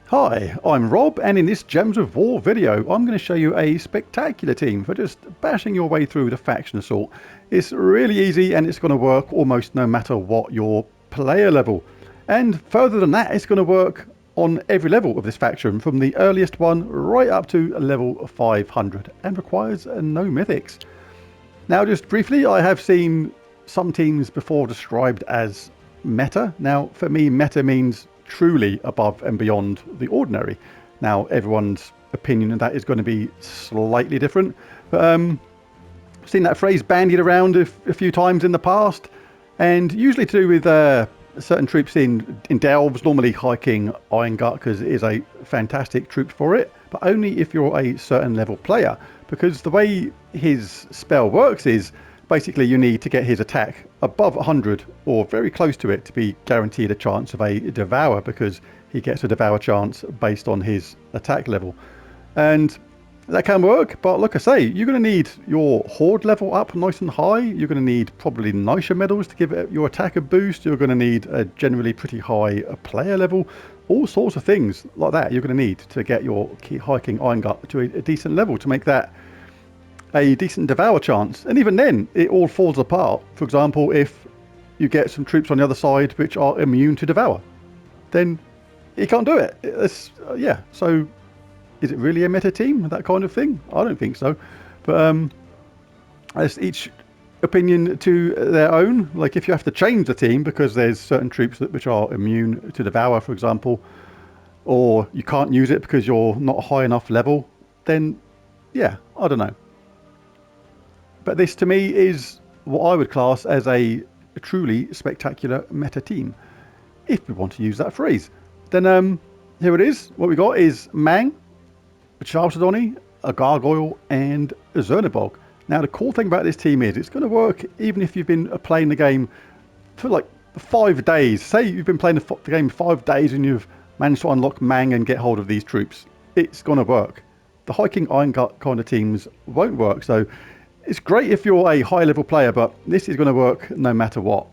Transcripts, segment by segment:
Hi, I'm Rob, and in this Gems of War video I'm going to show you a spectacular team for just bashing your way through the faction assault. It's really easy and it's going to work almost no matter what your player level. And further than that, it's going to work on every level of this faction, from the earliest one right up to level 500, and requires no mythics. Now, just briefly, I have seen some teams before described as meta. Now, for me, meta means truly above and beyond the ordinary. Now, everyone's opinion of that is going to be slightly different, but I've seen that phrase bandied around a few times in the past, and usually to do with certain troops in delves, normally hiking Iron Gut, because it is a fantastic troop for it, but only if you're a certain level player, because the way his spell works is basically you need to get his attack above 100 or very close to it to be guaranteed a chance of a devour, because he gets a devour chance based on his attack level. And that can work, but like I say, you're going to need your horde level up nice and high. You're going to need probably Nisha medals to give your attack a boost. You're going to need a generally pretty high player level. All sorts of things like that you're going to need to get your hiking Iron Gut to a decent level to make that a decent devour chance. And even then, it all falls apart. For example, if you get some troops on the other side which are immune to devour, then you can't do it. Yeah, so is it really a meta team, that kind of thing? I don't think so. But as each opinion to their own. Like, if you have to change the team because there's certain troops which are immune to devour, for example, or you can't use it because you're not high enough level, then yeah, I don't know. But this to me is what I would class as a truly spectacular meta team, if we want to use that phrase. Then here it is. What we got is Mang, a Chalcedony, a Gargoyle, and a Zernabog. Now, the cool thing about this team is it's going to work even if you've been playing the game for like 5 days. Say you've been playing the game 5 days and you've managed to unlock Mang and get hold of these troops. It's going to work. The hiking Iron Gut kind of teams won't work. So it's great if you're a high level player, but this is going to work no matter what,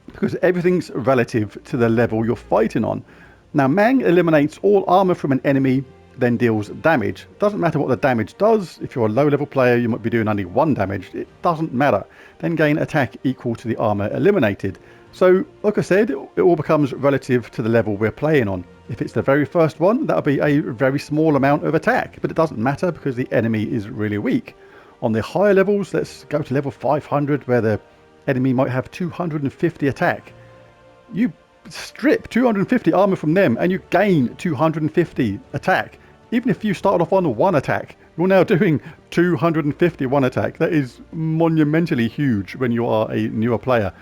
because everything's relative to the level you're fighting on. Now, Mang eliminates all armor from an enemy, then deals damage. Doesn't matter what the damage does. If you're a low level player, you might be doing only 1 damage. It doesn't matter. Then gain attack equal to the armor eliminated. So, like I said, it all becomes relative to the level we're playing on. If it's the very first one, that'll be a very small amount of attack, but it doesn't matter because the enemy is really weak. On the higher levels, let's go to level 500, where the enemy might have 250 attack. You strip 250 armor from them and you gain 250 attack. Even if you started off on 1 attack, you're now doing 251 attack. That is monumentally huge when you are a newer player.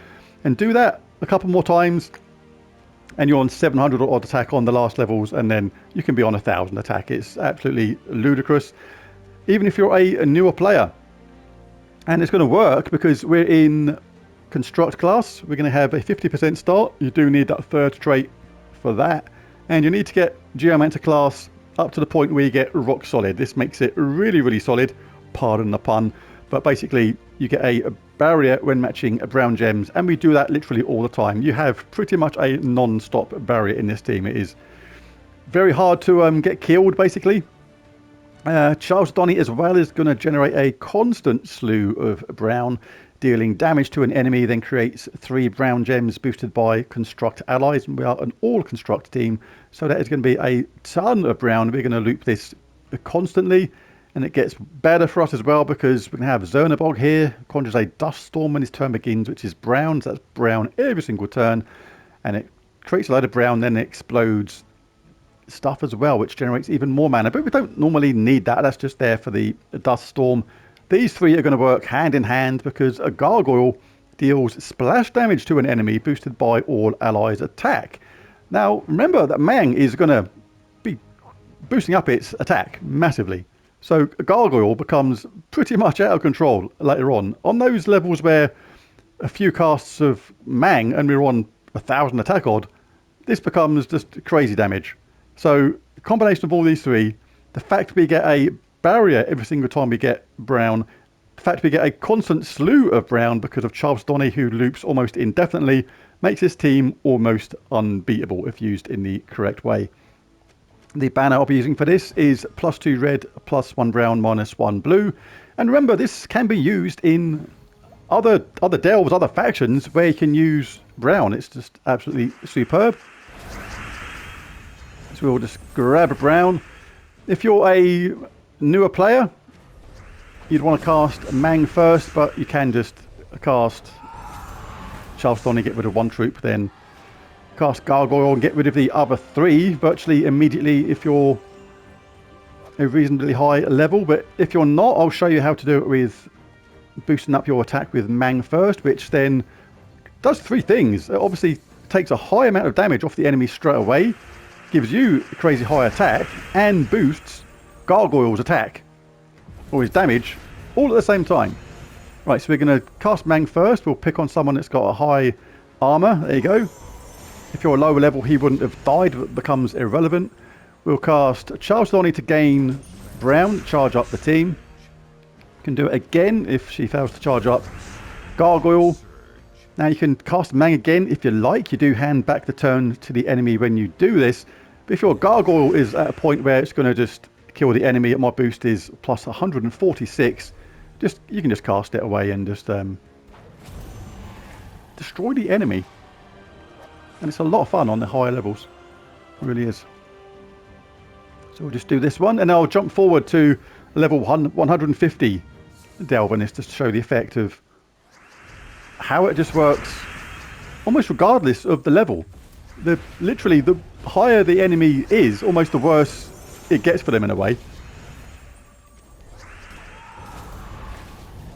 And do that a couple more times and you're on 700 odd attack on the last levels, and then you can be on 1000 attack. It's absolutely ludicrous, even if you're a newer player. And it's going to work because we're in construct class. We're going to have a 50% start. You do need that 3rd trait for that, and you need to get Geomancer class up to the point where you get rock solid. This makes it really solid, pardon the pun, but basically you get a barrier when matching brown gems, and we do that literally all the time. You have pretty much a non-stop barrier in this team. It is very hard to get killed, basically. Chalcedony as well is going to generate a constant slew of brown, dealing damage to an enemy, then creates 3 brown gems boosted by construct allies. We are an all construct team, so that is going to be a ton of brown. We're going to loop this constantly, and it gets better for us as well because we're going to have Zernabog here, conjures a dust storm when his turn begins, which is brown. So that's brown every single turn, and it creates a load of brown, then it explodes stuff as well, which generates even more mana, but we don't normally need that. That's just there for the dust storm. These 3 are going to work hand in hand because a Gargoyle deals splash damage to an enemy boosted by all allies attack. Now remember that Mang is going to be boosting up its attack massively, so a Gargoyle becomes pretty much out of control later on those levels where a few casts of Mang and we're on 1000 attack odd. This becomes just crazy damage. So the combination of all these 3, the fact we get a barrier every single time we get brown, The fact we get a constant slew of brown because of Chalcedony, who loops almost indefinitely, makes this team almost unbeatable if used in the correct way. The banner I'll be using for this is +2 red, +1 brown, -1 blue. And remember, this can be used in other delves, other factions where you can use brown. It's just absolutely superb. So we'll just grab a brown. If you're a newer player, you'd want to cast Mang first, but you can just cast Chalcedony, get rid of one troop, then cast Gargoyle and get rid of the other three virtually immediately if you're a reasonably high level. But if you're not, I'll show you how to do it with boosting up your attack with Mang first, which then does three things. It obviously takes a high amount of damage off the enemy straight away, gives you a crazy high attack, and boosts Gargoyle's attack or his damage all at the same time. Right, so we're going to cast Mang first. We'll pick on someone that's got a high armor. There you go. If you're a lower level, he wouldn't have died, but it becomes irrelevant. We'll cast Chalcedony to gain brown, charge up the team. Can do it again if she fails to charge up Gargoyle. Now you can cast Mang again if you like. You do hand back the turn to the enemy when you do this. But if your Gargoyle is at a point where it's going to just kill the enemy, my boost is plus 146. You can just cast it away and just destroy the enemy. And it's a lot of fun on the higher levels. It really is. So we'll just do this one, and I'll jump forward to level 150 delve on this just to show the effect of how it just works almost regardless of the level. Literally, the higher the enemy is, almost the worse it gets for them in a way.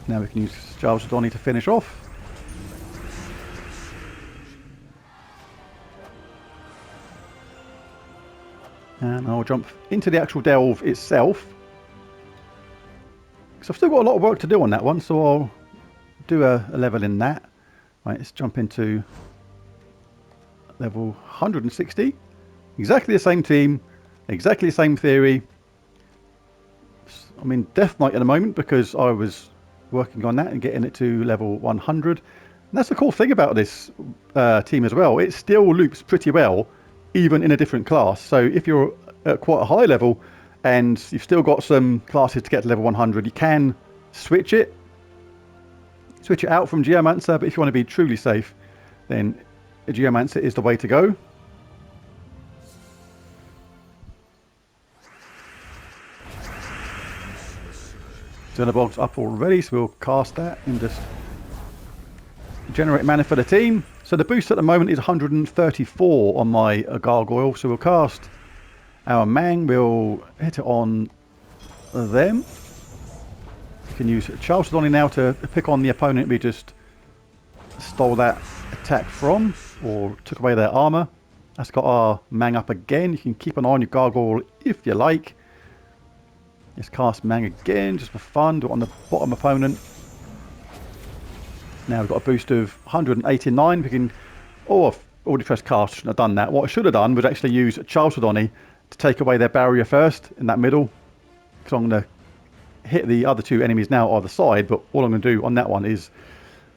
Now we can use Chalcedony to finish off. And I'll jump into the actual delve itself. Because I've still got a lot of work to do on that one, so I'll do a level in that. Right, let's jump into level 160. Exactly the same team, exactly the same theory. I'm in Death Knight at the moment because I was working on that and getting it to level 100. And that's the cool thing about this team as well. It still loops pretty well, even in a different class. So if you're at quite a high level and you've still got some classes to get to level 100, you can switch it out from Geomancer, but if you want to be truly safe, then a Geomancer is the way to go. Xenobog's up already, so we'll cast that and just generate mana for the team. So the boost at the moment is 134 on my Gargoyle, so we'll cast our Mang, we'll hit it on them. You can use Chalcedony now to pick on the opponent we just stole that attack from, or took away their armor. That's got our Mang up again. You can keep an eye on your Gargoyle if you like. Let's cast Mang again, just for fun, do it on the bottom opponent. Now we've got a boost of 189. We can... Oh, I've already pressed cast, shouldn't have done that. What I should have done was actually use Chalcedony to take away their barrier first in that middle. Because I'm going to hit the other two enemies now either side, but all I'm going to do on that one is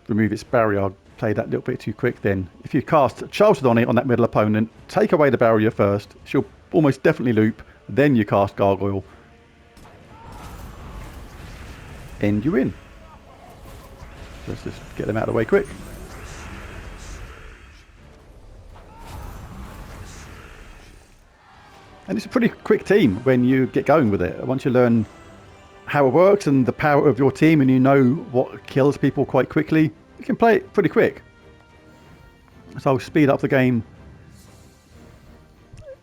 remove its barrier. I played that a little bit too quick then. If you cast Chalcedony on that middle opponent, take away the barrier first, she'll almost definitely loop, then you cast Gargoyle. And you win. Let's just get them out of the way quick. And it's a pretty quick team when you get going with it. Once you learn how it works and the power of your team and you know what kills people quite quickly, you can play it pretty quick. So I'll speed up the game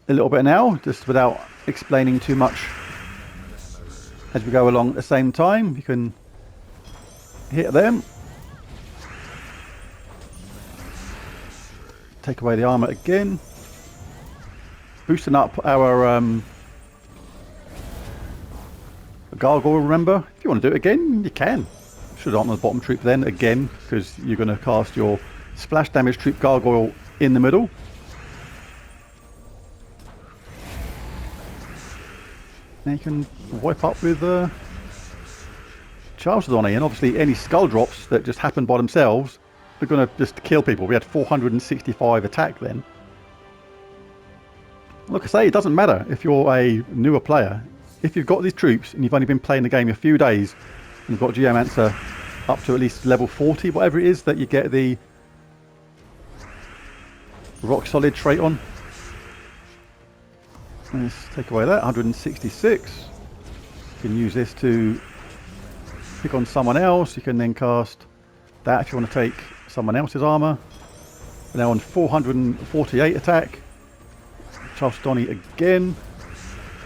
a little bit now, just without explaining too much as we go along at the same time. You can hit them. Take away the armor again. Boosting up our Gargoyle, remember. If you want to do it again, you can. Should have on the bottom troop then again, because you're going to cast your splash damage troop Gargoyle in the middle. Now you can wipe up with Chalcedony, and obviously any skull drops that just happen by themselves are going to just kill people. We had 465 attack then. Like I say, it doesn't matter if you're a newer player. If you've got these troops and you've only been playing the game a few days, and you've got Geomancer up to at least level 40, whatever it is, that you get the rock solid trait on. Let's take away that, 166. You can use this to pick on someone else. You can then cast that if you want to take someone else's armor. We're now on 448 attack. Chalcedony again.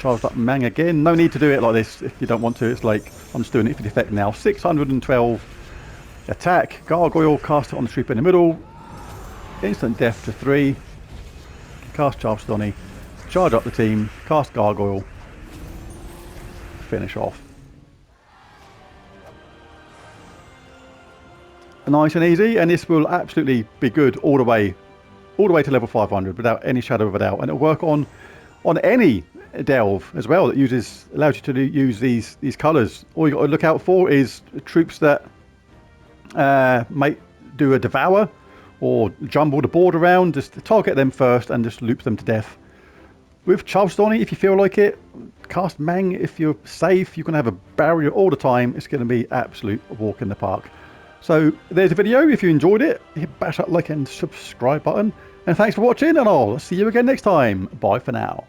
Charged up Mang again. No need to do it like this if you don't want to. It's like, I'm just doing it for the effect now. 612 attack. Gargoyle, cast it on the troop in the middle. Instant death to 3. Cast Chalcedony. Charge up the team. Cast Gargoyle. Finish off. Nice and easy, and this will absolutely be good all the way to level 500 without any shadow of a doubt, and it'll work on any delve as well that allows you to use these colours. All you got to look out for is troops that might do a devour or jumble the board around. Just target them first and just loop them to death. With Chalcedony, if you feel like it, cast Mang if you're safe. You can have a barrier all the time. It's going to be absolute walk in the park. So there's a video. If you enjoyed it, hit bash that like and subscribe button. And thanks for watching, and I'll see you again next time. Bye for now.